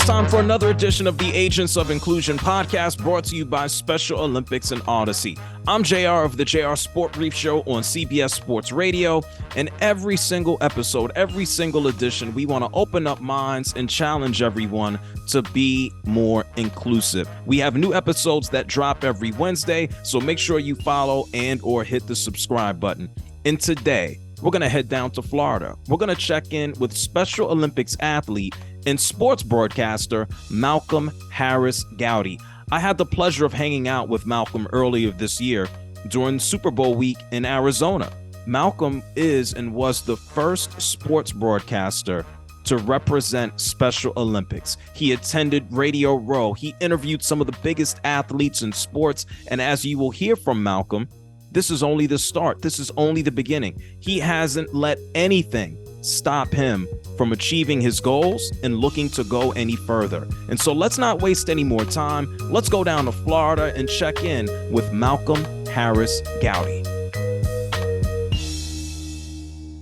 time for another edition of the Agents of Inclusion podcast, brought to you by Special Olympics and Odyssey. I'm JR of the JR Sport Brief Show on CBS Sports Radio, and every single episode, every single edition, we want to open up minds and challenge everyone to be more inclusive. We have new episodes that drop every Wednesday, so make sure you follow and or hit the subscribe button. And today, we're going to head down to Florida. We're going to check in with Special Olympics athlete and sports broadcaster Malcom Harris-Gowdie. I had the pleasure of hanging out with Malcom earlier this year during Super Bowl week in Arizona. Malcom is and was the first sports broadcaster to represent Special Olympics. He attended Radio Row. He interviewed some of the biggest athletes in sports. And as you will hear from Malcom, this is only the start. This is only the beginning. He hasn't let anything stop him from achieving his goals and looking to go any further. And so let's not waste any more time. Let's go down to Florida and check in with Malcom Harris-Gowdie.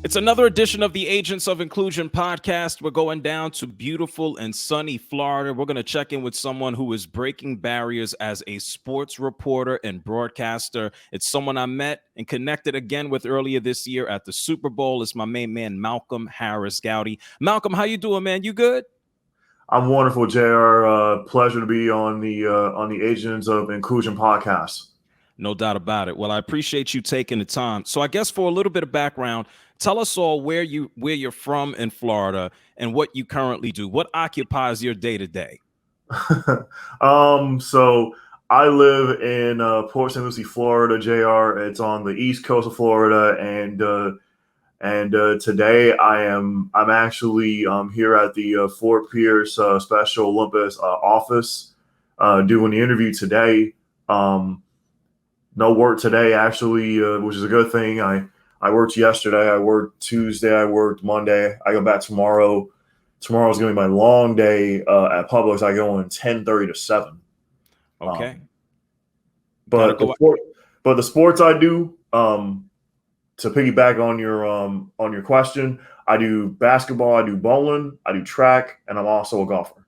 It's another edition of the Agents of Inclusion podcast. We're going down to beautiful and sunny Florida. We're going to check in with someone who is breaking barriers as a sports reporter and broadcaster. It's someone I met and connected again with earlier this year at the Super Bowl. It's my main man, Malcom Harris-Gowdie. Malcom, how you doing, man? You good? I'm wonderful, JR. Pleasure to be on the Agents of Inclusion podcast. No doubt about it. Well, I appreciate you taking the time. So I guess for a little bit of background, tell us all where you're from in Florida and what you currently do. What occupies your day to day? So I live in Port St. Lucie, Florida, JR. It's on the east coast of Florida, and today I'm actually here at the Fort Pierce Special Olympics office doing the interview today. No work today, actually, which is a good thing. I worked yesterday. I worked Tuesday. I worked Monday. I go back tomorrow. Tomorrow's going to be my long day at Publix. I go in 10:30 to 7. Okay. But the sports I do, to piggyback on your question, I do basketball, I do bowling, I do track, and I'm also a golfer.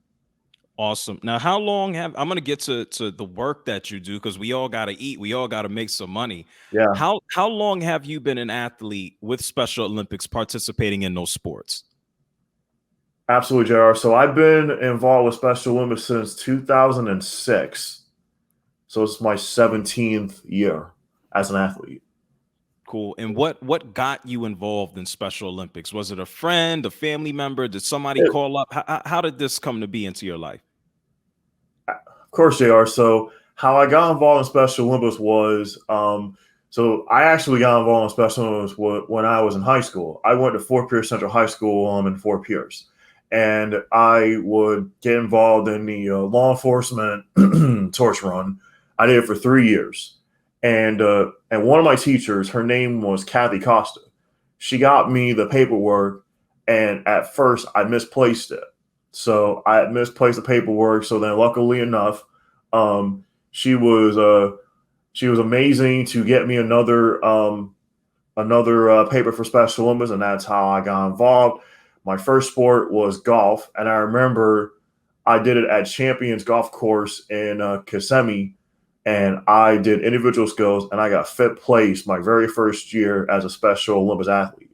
Awesome. Now, how long I'm going to get to the work that you do, because we all got to eat. We all got to make some money. Yeah. How long have you been an athlete with Special Olympics participating in those sports? Absolutely, JR. So I've been involved with Special Olympics since 2006. So it's my 17th year as an athlete. Cool. And what got you involved in Special Olympics? Was it a friend, a family member? Did somebody call up? How did this come to be into your life? Of course, JR. So how I got involved in Special Olympics was, so I actually got involved in Special Olympics when I was in high school. I went to Fort Pierce Central High School in Fort Pierce, and I would get involved in the law enforcement torch run. I did it for 3 years, and one of my teachers, her name was Kathy Costa. She got me the paperwork, and at first I misplaced it. So I misplaced the paperwork. So then, luckily enough, she was amazing to get me another paper for Special Olympics, and that's how I got involved. My first sport was golf, and I remember I did it at Champions Golf Course in Kissimmee, and I did individual skills, and I got fifth place my very first year as a Special Olympics athlete.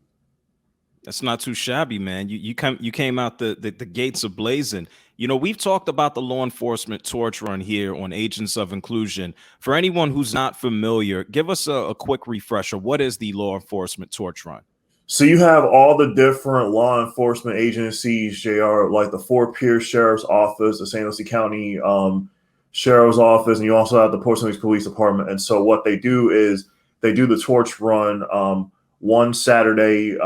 That's not too shabby, man. You came out the gates of blazing. You know, we've talked about the law enforcement torch run here on Agents of Inclusion. For anyone who's not familiar, give us a quick refresher. What is the law enforcement torch run? So you have all the different law enforcement agencies, JR, like the Fort Pierce Sheriff's Office, the St. Lucie County Sheriff's Office, and you also have the Port St. Lucie Police Department. And so what they do is they do the torch run one Saturday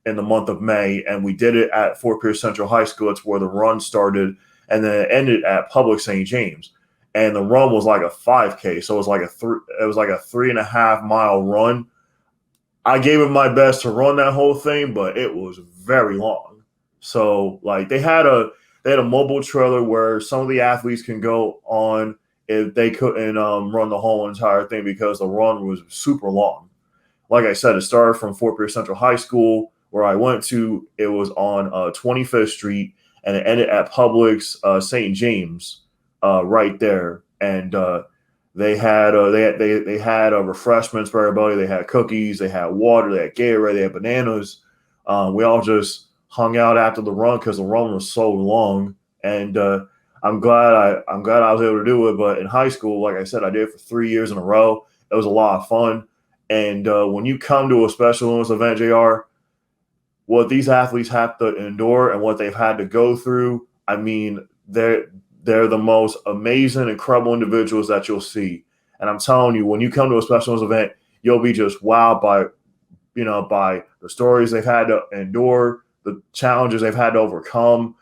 in the month of May, and we did it at Fort Pierce Central High School. It's where the run started, and then it ended at Public St. James. And the run was like a 5K, so it was like a 3.5 mile run. I gave it my best to run that whole thing, but it was very long. So like they had a mobile trailer where some of the athletes can go on if they couldn't run the whole entire thing because the run was super long. Like I said, it started from Fort Pierce Central High School, where I went to. It was on 25th Street, and it ended at Publix St. James, right there. And they had refreshments for everybody. They had cookies, they had water, they had Gatorade, they had bananas. We all just hung out after the run because the run was so long, and I'm glad I was able to do it. But in high school, like I said, I did it for 3 years in a row. It was a lot of fun. And when you come to a Special Olympics event, JR, what these athletes have to endure and what they've had to go through, I mean, they're the most amazing, incredible individuals that you'll see. And I'm telling you, when you come to a Special Olympics event, you'll be just wowed by the stories they've had to endure, the challenges they've had to overcome.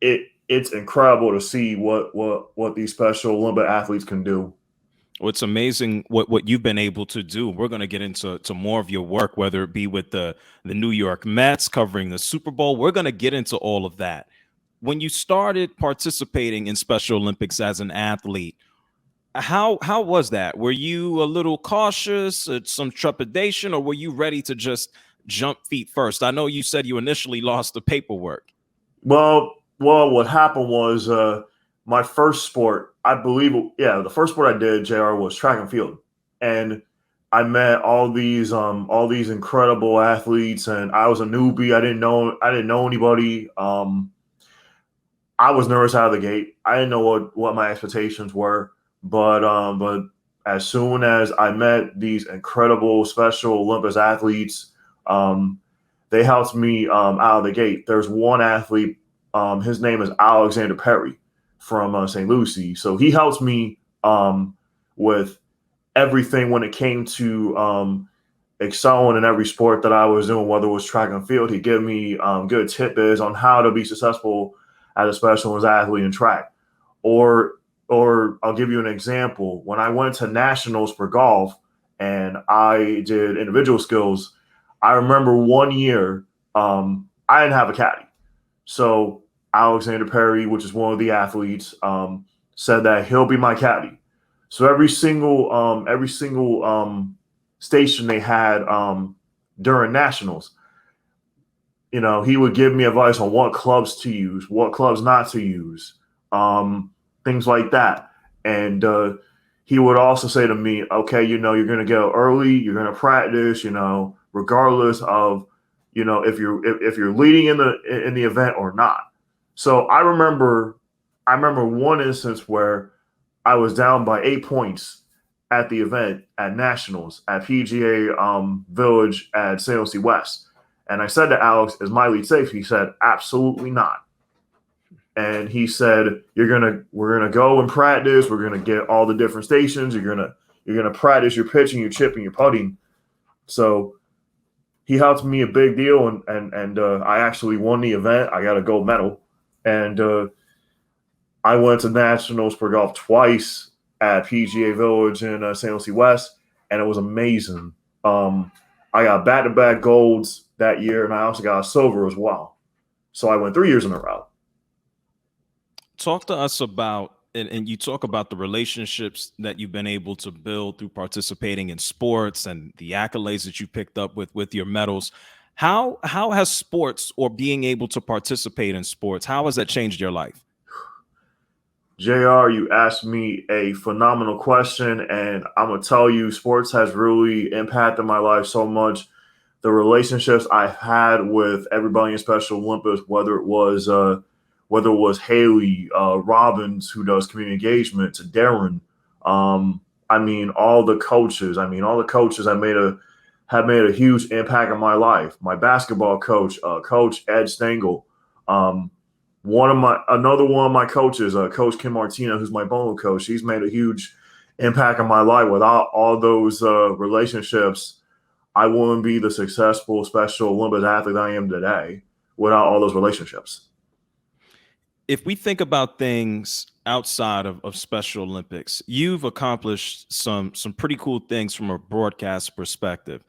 It's incredible to see what these Special Olympic athletes can do. Well, it's amazing what you've been able to do. We're going to get into more of your work, whether it be with the New York Mets covering the Super Bowl. We're going to get into all of that. When you started participating in Special Olympics as an athlete, how was that? Were you a little cautious, some trepidation, or were you ready to just jump feet first? I know you said you initially lost the paperwork. Well, what happened was my first sport, I believe, the first sport I did, JR, was track and field, and I met all these incredible athletes, and I was a newbie. I didn't know anybody. I was nervous out of the gate. I didn't know what my expectations were, but as soon as I met these incredible Special Olympics athletes, they helped me out of the gate. There's one athlete, his name is Alexander Perry from St. Lucie. So he helps me with everything when it came to excelling in every sport that I was doing, whether it was track and field. He gave me good tidbits on how to be successful as a Special Olympics athlete in track. Or I'll give you an example. When I went to nationals for golf and I did individual skills, I remember one year I didn't have a caddy. So Alexander Perry, which is one of the athletes, said that he'll be my caddy. So every single station they had during nationals, he would give me advice on what clubs to use, what clubs not to use, things like that. And he would also say to me, okay, you're going to go early, you're going to practice, regardless of, if you're leading in the event or not. So I remember one instance where I was down by 8 points at the event at nationals at PGA Village at San Jose West. And I said to Alex, is my lead safe? He said, absolutely not. And he said, we're gonna go and practice. We're gonna get all the different stations. You're gonna practice your pitching, your chipping, your putting. So he helped me a big deal, and I actually won the event. I got a gold medal, and I went to nationals for golf twice at PGA Village in San Jose West, and it was amazing. I got back-to-back golds that year, and I also got a silver as well. So I went 3 years in a row. Talk to us about, and you talk about the relationships that you've been able to build through participating in sports and the accolades that you picked up with your medals. How has sports, or being able to participate in sports, how has that changed your life? JR, you asked me a phenomenal question, and I'm going to tell you, sports has really impacted my life so much. The relationships I've had with everybody in Special Olympics, whether it was Haley Robbins, who does community engagement, to Darren, all the coaches. Have made a huge impact on my life. My basketball coach, Coach Ed Stengel, another one of my coaches, Coach Kim Martina, who's my bowling coach. He's made a huge impact on my life. Without all those relationships, I wouldn't be the successful Special Olympics athlete I am today without all those relationships. If we think about things outside of Special Olympics, you've accomplished some pretty cool things from a broadcast perspective.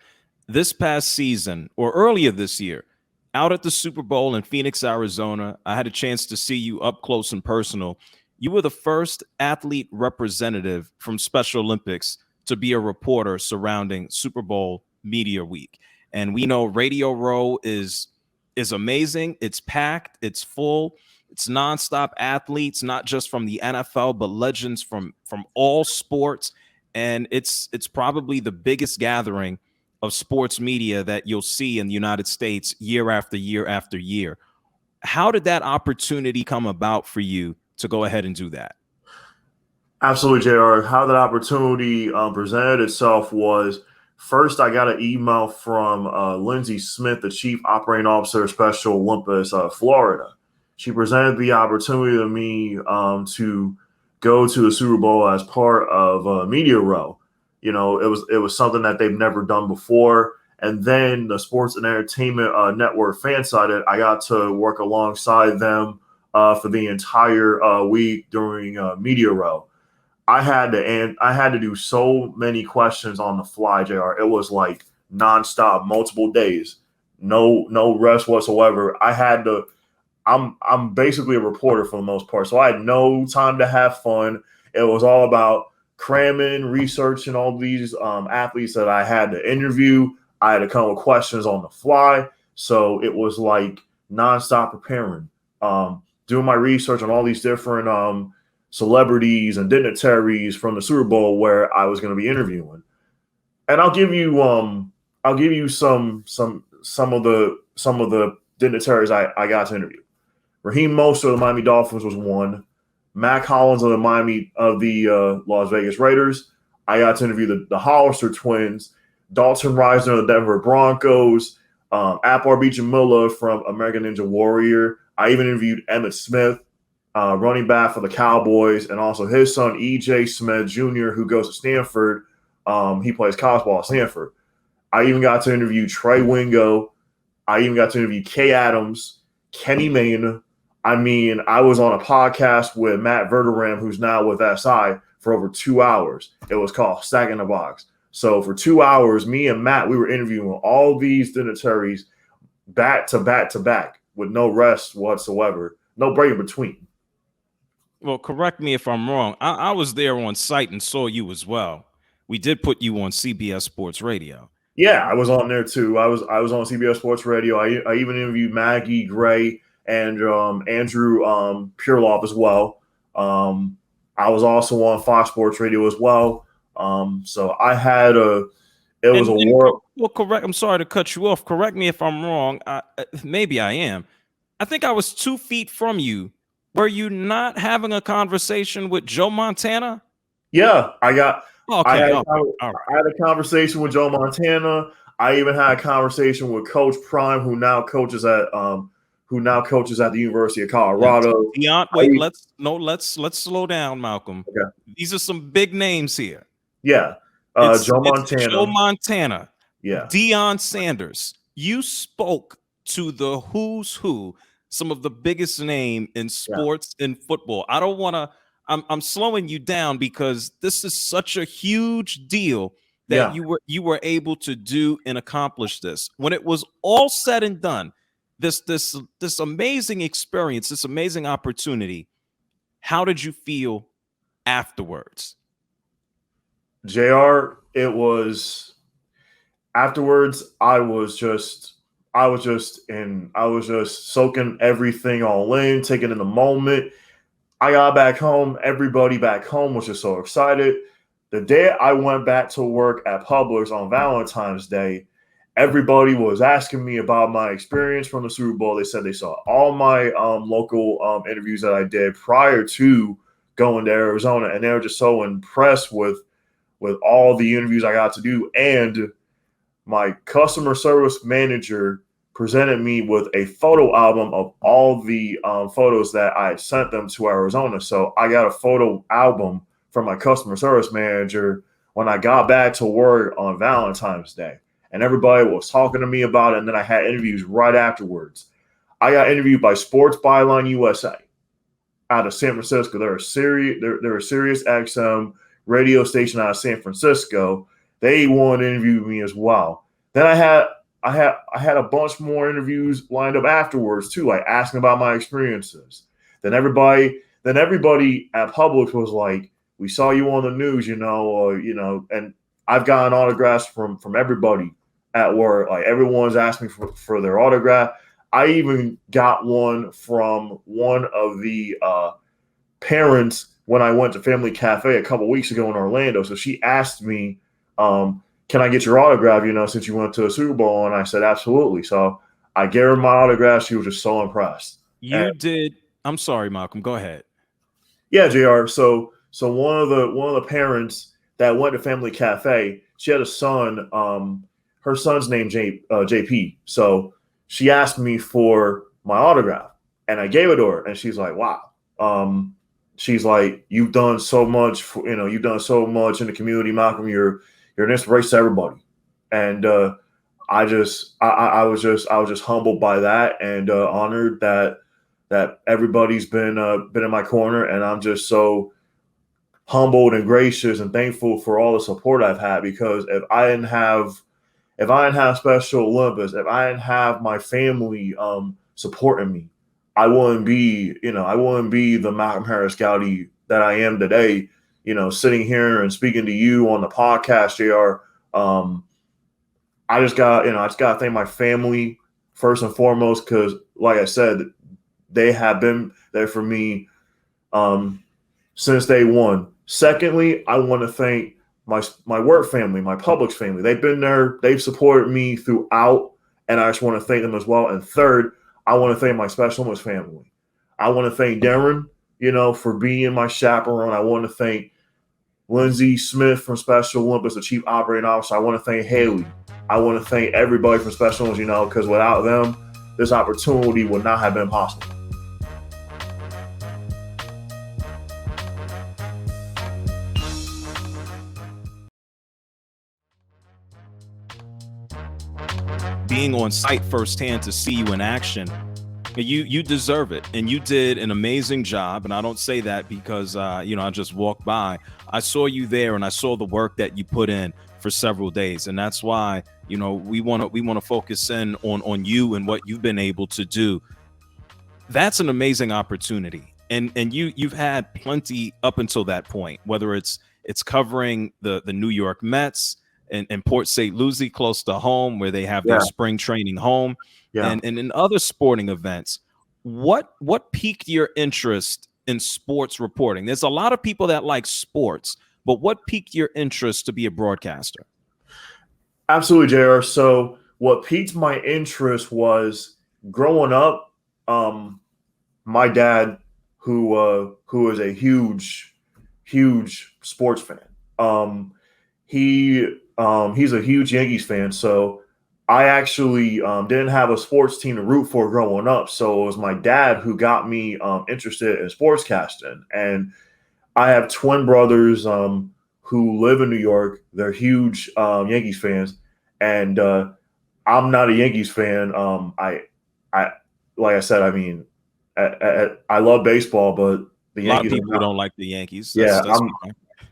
This past season, or earlier this year, out at the Super Bowl in Phoenix, Arizona, I had a chance to see you up close and personal. You were the first athlete representative from Special Olympics to be a reporter surrounding Super Bowl Media Week. And we know Radio Row is is amazing. It's packed. It's full. It's nonstop athletes, not just from the NFL, but legends from all sports. And it's probably the biggest gathering of sports media that you'll see in the United States year after year after year. How did that opportunity come about for you to go ahead and do that? Absolutely, JR. How that opportunity presented itself was first I got an email from Lindsay Smith, the Chief Operating Officer of Special Olympics, Florida. She presented the opportunity to me to go to the Super Bowl as part of Media Row. You know, it was something that they've never done before. And then the Sports and Entertainment Network fan-sided, I got to work alongside them for the entire week during Media Row. I had to do so many questions on the fly, JR. It was like nonstop, multiple days, no rest whatsoever. I'm basically a reporter for the most part, so I had no time to have fun. It was all about cramming, researching all these athletes that I had to interview. I had to come with questions on the fly, so it was like nonstop preparing, doing my research on all these different celebrities and dignitaries from the Super Bowl where I was going to be interviewing. And I'll give you some of the dignitaries I got to interview. Raheem Mostert of the Miami Dolphins was one. Mac Hollins of the Las Vegas Raiders. I got to interview the Hollister twins, Dalton Reisner of the Denver Broncos, Apar Beach-Miller from American Ninja Warrior. I even interviewed Emmitt Smith, running back for the Cowboys, and also his son, E.J. Smith Jr., who goes to Stanford. He plays college ball at Stanford. I even got to interview Trey Wingo. I even got to interview Kay Adams, Kenny Mayne. I mean, I was on a podcast with Matt Verderam, who's now with SI, for over 2 hours. It was called Stack in the Box. So for 2 hours, me and Matt, we were interviewing all these dignitaries back to back to back with no rest whatsoever, no break in between. Well, correct me if I'm wrong. I was there on site and saw you as well. We did put you on CBS Sports Radio. Yeah, I was on there too. I was on CBS Sports Radio. I even interviewed Maggie Gray and Andrew Pureloff as well. I was also on Fox Sports Radio as well. So I had Well, correct. I'm sorry to cut you off. Correct me if I'm wrong. Maybe I am. I think I was 2 feet from you. Were you not having a conversation with Joe Montana? Yeah, I had a conversation with Joe Montana. I even had a conversation with Coach Prime, who now coaches at the University of Colorado. Let's slow down, Malcolm. Okay. These are some big names here. Yeah. Joe Montana. Joe Montana. Yeah. Deion Sanders. You spoke to the who's who, some of the biggest name in sports and football. I don't want to. I'm slowing you down because this is such a huge deal that you were able to do and accomplish this. When it was all said and done, this amazing experience, this amazing opportunity, how did you feel afterwards? JR, it was afterwards, I was just soaking everything all in, taking in the moment. I got back home. Everybody back home was just so excited. The day I went back to work at Publix on Valentine's Day, everybody was asking me about my experience from the Super Bowl. They said they saw all my local interviews that I did prior to going to Arizona, and they were just so impressed with all the interviews I got to do. And my customer service manager presented me with a photo album of all the photos that I had sent them to Arizona. So I got a photo album from my customer service manager when I got back to work on Valentine's Day. And everybody was talking to me about it. And then I had interviews right afterwards. I got interviewed by Sports Byline USA out of San Francisco. They're a Sirius XM radio station out of San Francisco. They wanted to interview me as well. Then I had a bunch more interviews lined up afterwards too, like asking about my experiences. Then everybody at Publix was like, "We saw you on the news, and I've gotten autographs from everybody at work. Like everyone's asking for their autograph. I even got one from one of the parents when I went to Family Cafe a couple weeks ago in Orlando. So she asked me, can I get your autograph, since you went to a Super Bowl? And I said, absolutely. So I gave her my autograph. She was just so impressed. You did. I'm sorry, Malcom. Go ahead. Yeah, JR. So one of the parents that went to Family Cafe, she had a son. Her son's named JP. So she asked me for my autograph, and I gave it to her, and she's like, "Wow." She's like, "You've done so much. You've done so much in the community, Malcom. You're an inspiration to everybody." And I was just humbled by that, and honored that everybody's been in my corner, and I'm just so humbled and gracious and thankful for all the support I've had. Because if I didn't have Special Olympics, if I didn't have my family supporting me, I wouldn't be the Malcom Harris-Gowdie that I am today. Sitting here and speaking to you on the podcast, JR. I just got to thank my family first and foremost, because, like I said, they have been there for me since day one. Secondly, I want to thank my work family, my Publix family. They've been there. They've supported me throughout, and I just want to thank them as well. And third, I want to thank my Special Olympics family. I want to thank Darren, for being my chaperone. I want to thank Lindsay Smith from Special Olympics, the Chief Operating Officer. I want to thank Haley. I want to thank everybody from Special Olympics, because without them, this opportunity would not have been possible. Being on site firsthand to see you in action, you deserve it, and you did an amazing job. And I don't say that because I just walked by. I saw you there, and I saw the work that you put in for several days, and that's why we want to focus in on you and what you've been able to do. That's an amazing opportunity, and you've had plenty up until that point, whether it's covering the New York Mets and Port St. Lucie, close to home, where they have their spring training home, and in other sporting events. What piqued your interest in sports reporting? There's a lot of people that like sports, but what piqued your interest to be a broadcaster? Absolutely, JR. So what piqued my interest was growing up. My dad, who is a huge sports fan. He's a huge Yankees fan. So I actually didn't have a sports team to root for growing up. So it was my dad who got me interested in sportscasting. And I have twin brothers who live in New York. They're huge Yankees fans, and I'm not a Yankees fan. I like I said, I mean, I love baseball, but the Yankees. A lot of people don't like the Yankees. That's fine.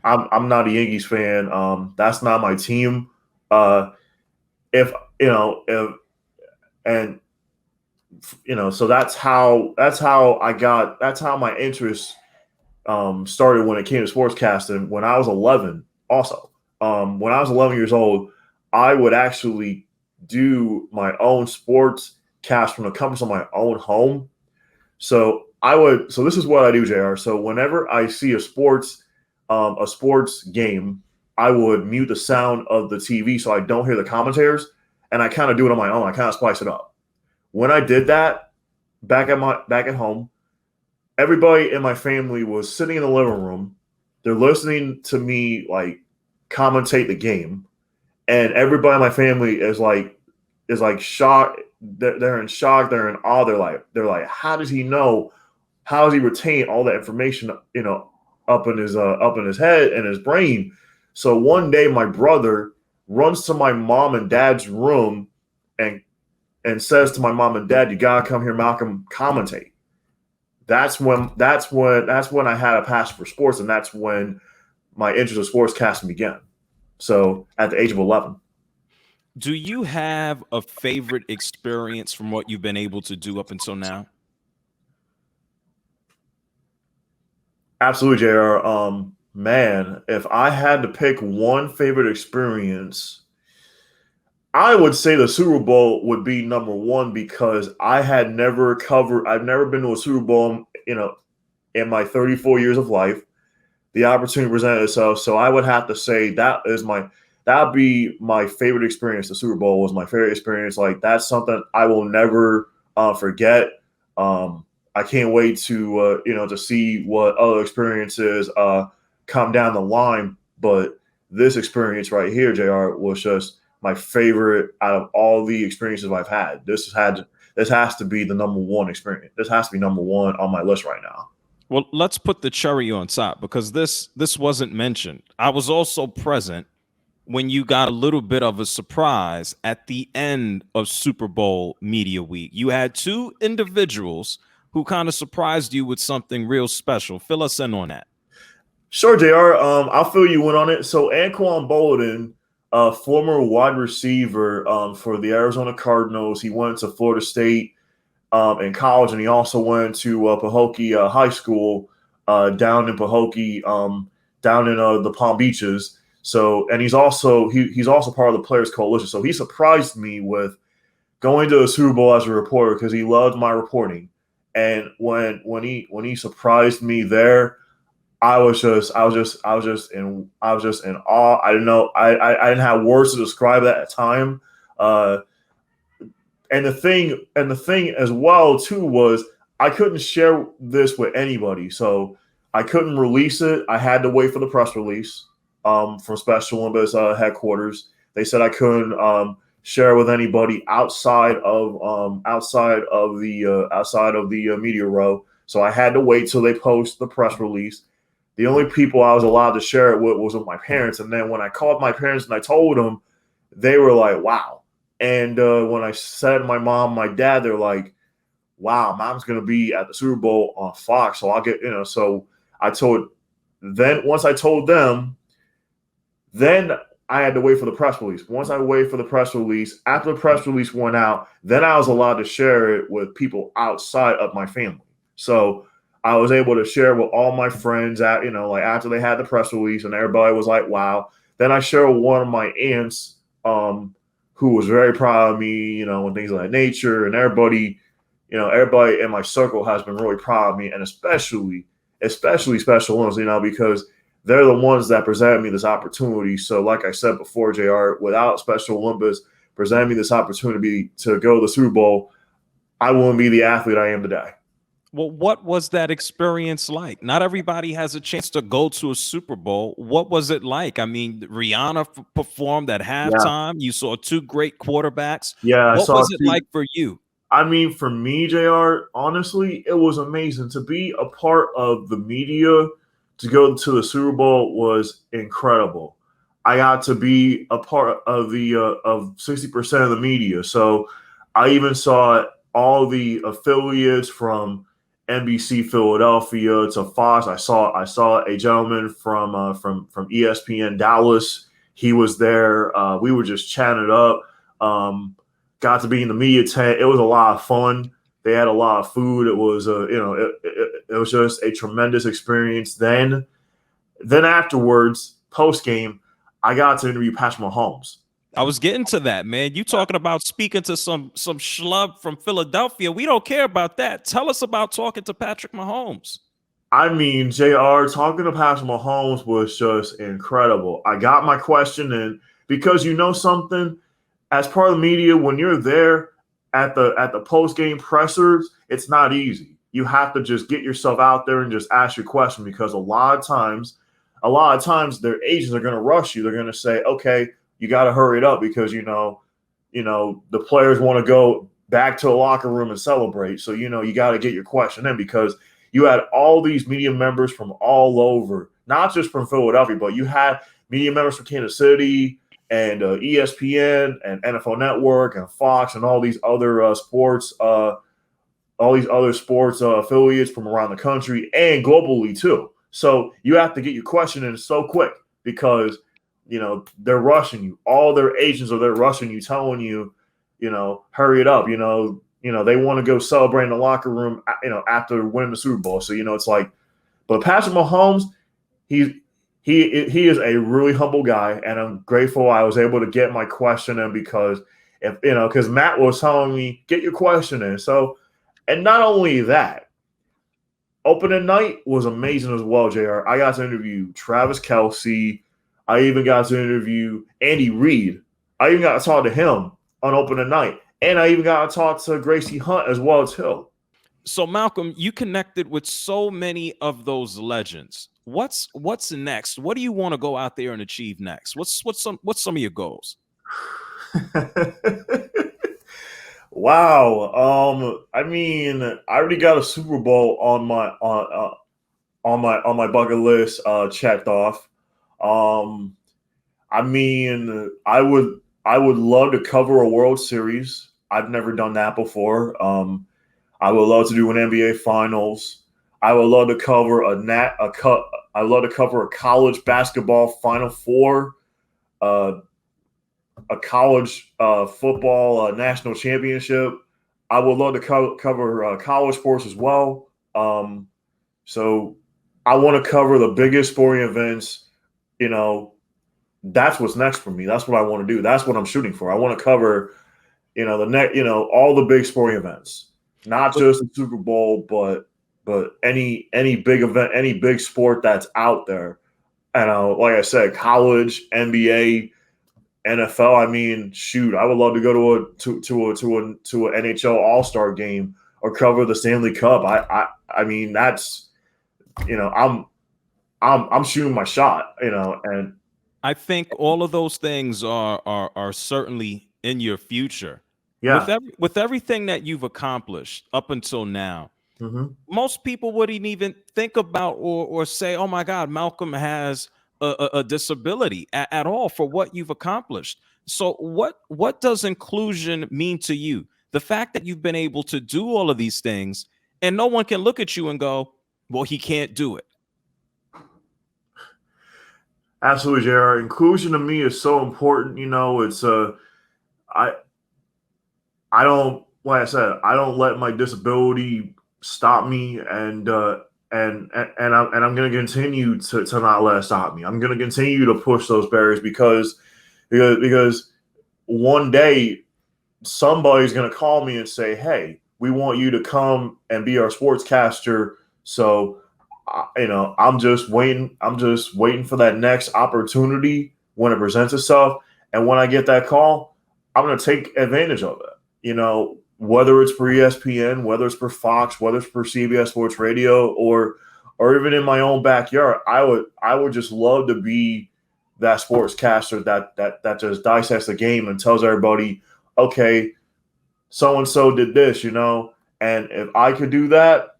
I'm not a Yankees fan. That's not my team. If so that's how my interest started when it came to sportscasting. When I was 11, also, when I was 11 years old, I would actually do my own sports cast from the comforts of my own home. So this is what I do, JR. So whenever I see a sports game, I would mute the sound of the TV so I don't hear the commentators, and I kind of do it on my own. I kind of spice it up. When I did that back at home, everybody in my family was sitting in the living room. They're listening to me like commentate the game, and everybody in my family is like shocked. They're in shock. They're in awe. They're like, how does he know? How does he retain all that information? Up in his head and his brain. So one day, my brother runs to my mom and dad's room and says to my mom and dad, "You gotta come here, Malcom, commentate." That's when I had a passion for sports, and that's when my interest in sportscasting began. So at the age of 11. Do you have a favorite experience from what you've been able to do up until now? Absolutely, JR. Man, if I had to pick one favorite experience, I would say the Super Bowl would be number one because I've never been to a Super Bowl, in my 34 years of life. The opportunity presented itself. So I would have to say that'd be my favorite experience. The Super Bowl was my favorite experience. Like, that's something I will never forget. I can't wait to see what other experiences come down the line. But this experience right here, JR, was just my favorite out of all the experiences I've had. This has to be the number one experience. This has to be number one on my list right now. Well, let's put the cherry on top because this wasn't mentioned. I was also present when you got a little bit of a surprise at the end of Super Bowl Media Week. You had two individuals who kind of surprised you with something real special. Fill us in on that. Sure, JR. I'll fill you in on it. So Anquan Bolden, former wide receiver for the Arizona Cardinals, he went to Florida State in college, and he also went to Pahokee High School down in Pahokee, down in the Palm Beaches. So, and he's also part of the Players Coalition. So he surprised me with going to the Super Bowl as a reporter because he loved my reporting. And when he surprised me there, I was just in awe. I didn't know. I didn't have words to describe that at the time. And the thing as well too was I couldn't share this with anybody, so I couldn't release it. I had to wait for the press release from Special Olympics headquarters. They said I couldn't share with anybody outside of the media row. So I had to wait till they post the press release. The only people I was allowed to share it with was with my parents. And then when I called my parents and I told them, they were like, "Wow." And when I said my mom, my dad, they're like, "Wow, mom's going to be at the Super Bowl on Fox." So I'll get, so once I told them, then I had to wait for the press release. Once I wait for the press release, after the press release went out, then I was allowed to share it with people outside of my family. So I was able to share with all my friends after they had the press release and everybody was like, "Wow." Then I shared with one of my aunts, who was very proud of me, and things of that nature. And everybody in my circle has been really proud of me, and especially Special Olympics, because they're the ones that presented me this opportunity. So like I said before, JR, without Special Olympics presenting me this opportunity to go to the Super Bowl, I wouldn't be the athlete I am today. Well, what was that experience like? Not everybody has a chance to go to a Super Bowl. What was it like? I mean, Rihanna performed at halftime. You saw two great quarterbacks. Yeah, I What saw was it like for you? I mean, for me, JR, honestly, it was amazing to be a part of the media. To go to the Super Bowl was incredible. I got to be a part of the of 60% of the media. So I even saw all the affiliates from NBC Philadelphia to Fox. I saw a gentleman from ESPN Dallas. He was there. We were just chatting it up. Got to be in the media tent. It was a lot of fun. They had a lot of food. It was it was just a tremendous experience. Then afterwards, post game, I got to interview Patrick Mahomes. I was getting to that, man. You talking about speaking to some schlub from Philadelphia. We don't care about that. Tell us about talking to Patrick Mahomes. I mean, JR, talking to Patrick Mahomes was just incredible. I got my question in because something, as part of the media, when you're there at the post game pressers, it's not easy. You have to just get yourself out there and just ask your question because a lot of times their agents are going to rush you. They're going to say, "Okay, you got to hurry it up because the players want to go back to the locker room and celebrate. So you got to get your question in because you had all these media members from all over, not just from Philadelphia, but you had media members from Kansas City and ESPN and NFL Network and Fox and all these other sports affiliates from around the country and globally too. So you have to get your question in so quick because they're rushing you. All their agents are there rushing you, telling you, hurry it up. They want to go celebrate in the locker room, after winning the Super Bowl. So it's like, but Patrick Mahomes, he is a really humble guy, and I'm grateful I was able to get my question in because because Matt was telling me get your question in. So, and not only that, opening night was amazing as well, JR. I got to interview Travis Kelce. I even got to interview Andy Reid. I even got to talk to him on opening night. And I even got to talk to Gracie Hunt as well too. So Malcom, you connected with so many of those legends. What's next? What do you want to go out there and achieve next? What's some of your goals? Wow. I mean, I already got a Super Bowl on my bucket list checked off. I mean, I would love to cover a World Series. I've never done that before. I would love to do an NBA Finals. I would love to cover I love to cover a college basketball Final Four, a college football national championship. I would love to cover college sports as well. So I want to cover the biggest sporting events. That's what's next for me. That's what I want to do. That's what I'm shooting for. I want to cover, all the big sporting events, not just the Super Bowl, but any big event, any big sport that's out there. And like I said, college, NBA, NFL. I mean, shoot, I would love to go to an NHL All-Star game or cover the Stanley Cup. I mean, that's I'm shooting my shot, and I think all of those things are certainly in your future. yeah. With everything that you've accomplished up until now, Mm-hmm. most people wouldn't even think about or say, "Oh my God, Malcom has a disability at all for what you've accomplished." So, what does inclusion mean to you? The fact that you've been able to do all of these things, and no one can look at you and go, "Well, he can't do it." Absolutely, JR. Inclusion to me is so important. It's I I don't like I said, I don't let my disability stop me, and I'm going to continue to not let it stop me. I'm going to continue to push those barriers because one day somebody's going to call me and say, "Hey, we want you to come and be our sportscaster." So, I'm just waiting. I'm just waiting for that next opportunity when it presents itself. And when I get that call, I'm going to take advantage of it. Whether it's for ESPN, whether it's for Fox, whether it's for CBS Sports Radio, or even in my own backyard, I would just love to be that sportscaster that just dissects the game and tells everybody, okay, so and so did this, and if I could do that,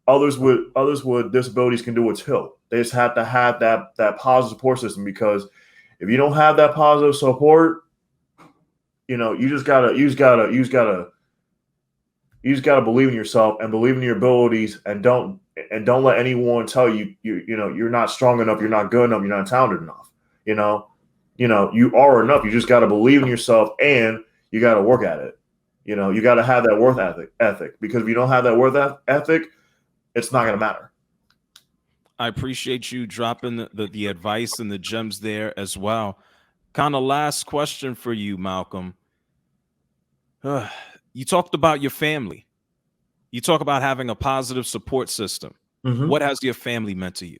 others with disabilities can do it too. They just have to have that positive support system, because if you don't have that positive support, you just gotta believe in yourself and believe in your abilities, and don't let anyone tell you you're not strong enough, you're not good enough, you're not talented enough. You are enough. You just got to believe in yourself, and you got to work at it. You got to have that worth ethic, because if you don't have that worth ethic, it's not going to matter. I appreciate you dropping the advice and the gems there as well. Kind of last question for you, Malcom. You talked about your family. You talk about having a positive support system. Mm-hmm. What has your family meant to you?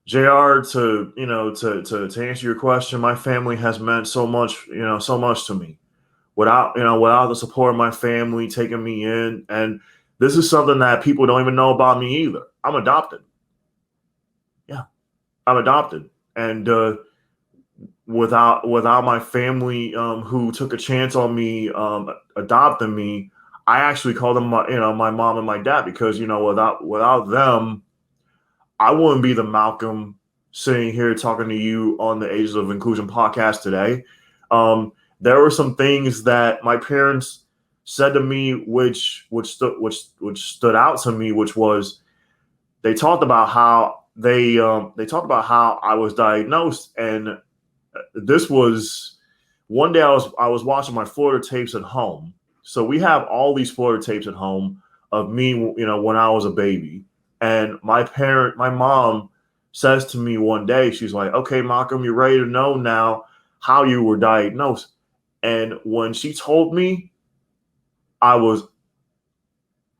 JR, to answer your question, my family has meant so much to me. Without the support of my family taking me in, and this is something that people don't even know about me either. I'm adopted. Yeah, I'm adopted, and without my family, who took a chance on me, adopting me, I actually call them my mom and my dad, because without them, I wouldn't be the Malcom sitting here talking to you on the Ages of Inclusion podcast today. There were some things that my parents said to me, which stood out to me, which was they talked about how I was diagnosed, and this was one day I was watching my Florida tapes at home. So we have all these Florida tapes at home of me, when I was a baby. And my mom says to me one day, she's like, okay, Malcom, you're ready to know now how you were diagnosed. And when she told me, I was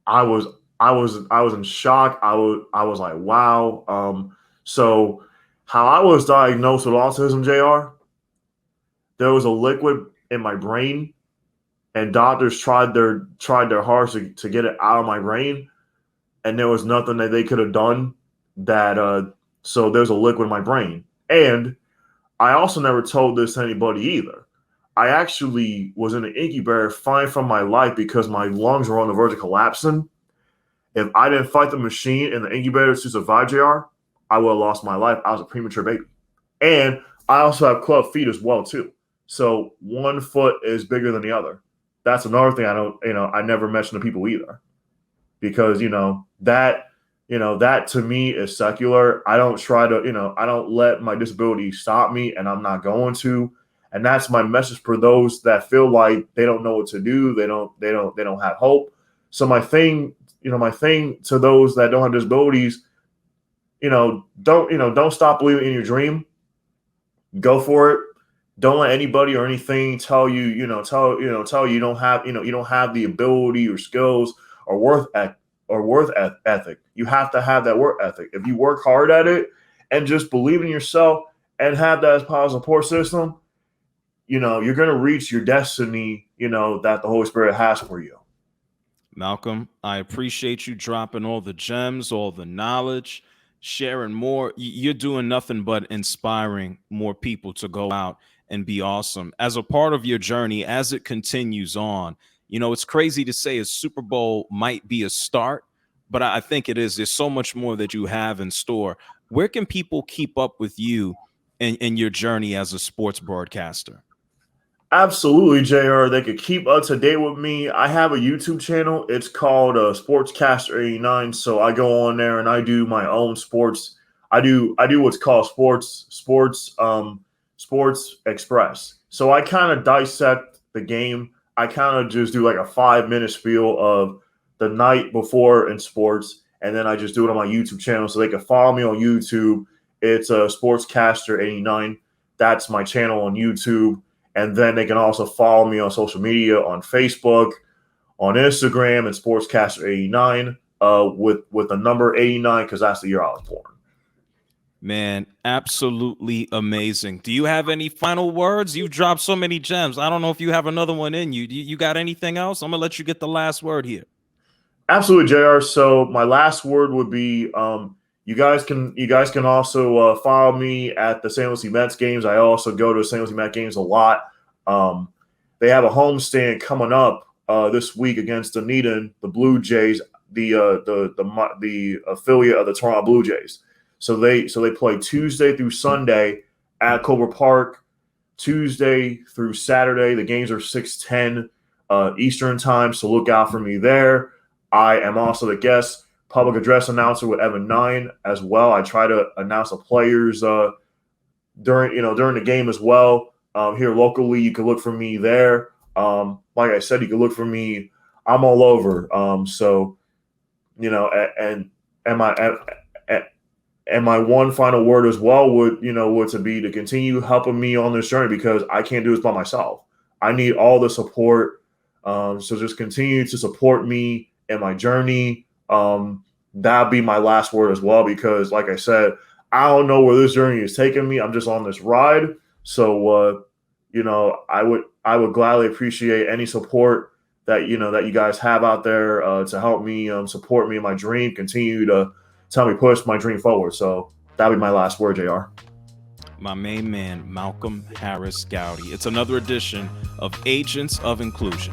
in shock. I was like, wow. So how I was diagnosed with autism, JR, there was a liquid in my brain, and doctors tried their hardest to get it out of my brain, and there was nothing that they could have done. So there's a liquid in my brain, and I also never told this to anybody either. I actually was in an incubator fighting for my life because my lungs were on the verge of collapsing. If I didn't fight the machine in the incubator to survive, JR, I would have lost my life. I was a premature baby. And I also have club feet as well, too. So one foot is bigger than the other. That's another thing I never mention to people either. Because, that to me is secular. I don't try to, I don't let my disability stop me, and I'm not going to. And that's my message for those that feel like they don't know what to do. They don't have hope. So my thing to those that don't have disabilities, don't stop believing in your dream. Go for it. Don't let anybody or anything tell you, you don't have the ability or skills or worth ethic. You have to have that work ethic. If you work hard at it and just believe in yourself and have that as part of a support system, you're going to reach your destiny, that the Holy Spirit has for you. Malcom, I appreciate you dropping all the gems, all the knowledge, sharing more. You're doing nothing but inspiring more people to go out and be awesome. As a part of your journey, as it continues on, it's crazy to say a Super Bowl might be a start, but I think it is. There's so much more that you have in store. Where can people keep up with you in your journey as a sports broadcaster? Absolutely, JR. They could keep up to date with me. I have a YouTube channel. It's called Sportscaster89. So I go on there and I do my own sports. I do what's called Sports Express. So I kind of dissect the game. I kind of just do like a 5-minute spiel of the night before in sports, and then I just do it on my YouTube channel. So they can follow me on YouTube. It's Sportscaster89. That's my channel on YouTube. And then they can also follow me on social media, on Facebook, on Instagram, and Sportscaster89 with the number 89, because that's the year I was born. Man, absolutely amazing. Do you have any final words? You've dropped so many gems. I don't know if you have another one in you. You got anything else? I'm going to let you get the last word here. Absolutely, JR. So my last word would be you guys can also follow me at the St. Louis Mets games. I also go to St. Louis Mets games a lot. They have a homestand coming up this week against Dunedin, the Blue Jays, the affiliate of the Toronto Blue Jays. So they play Tuesday through Sunday at Cobra Park. Tuesday through Saturday, the games are 6:10 Eastern time. So look out for me there. I am also the guest public address announcer with Evan 9 as well. I try to announce the players during the game as well. Here locally, you can look for me there. Like I said, you can look for me. I'm all over. And my one final word as well would to be to continue helping me on this journey, because I can't do this by myself. I need all the support. So just continue to support me in my journey. That'd be my last word as well, because like I said, I don't know where this journey is taking me. I'm just on this ride. So, I would gladly appreciate any support that you guys have out there to help me support me in my dream, continue to tell me push my dream forward. So that'd be my last word, JR. My main man, Malcom Harris-Gowdie. It's another edition of Agents of Inclusion.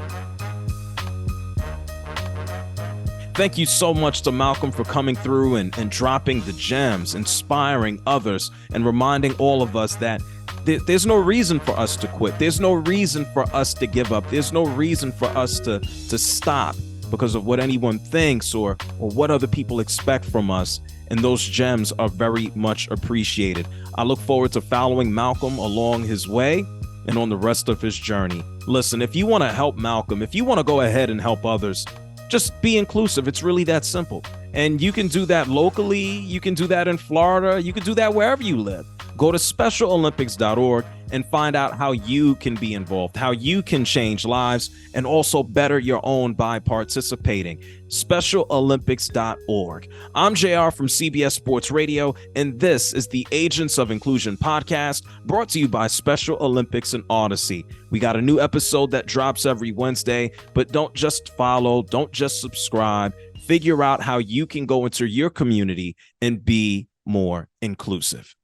Thank you so much to Malcom for coming through and dropping the gems, inspiring others, and reminding all of us that there's no reason for us to quit. There's no reason for us to give up. There's no reason for us to stop because of what anyone thinks or what other people expect from us. And those gems are very much appreciated. I look forward to following Malcom along his way and on the rest of his journey. Listen, if you want to help Malcom, if you want to go ahead and help others, just be inclusive. It's really that simple. And you can do that locally. You can do that in Florida. You can do that wherever you live. Go to specialolympics.org and find out how you can be involved, how you can change lives, and also better your own by participating. Specialolympics.org. I'm JR from CBS Sports Radio, and this is the Agents of Inclusion podcast, brought to you by Special Olympics and Odyssey. We got a new episode that drops every Wednesday, but don't just follow, don't just subscribe. Figure out how you can go into your community and be more inclusive.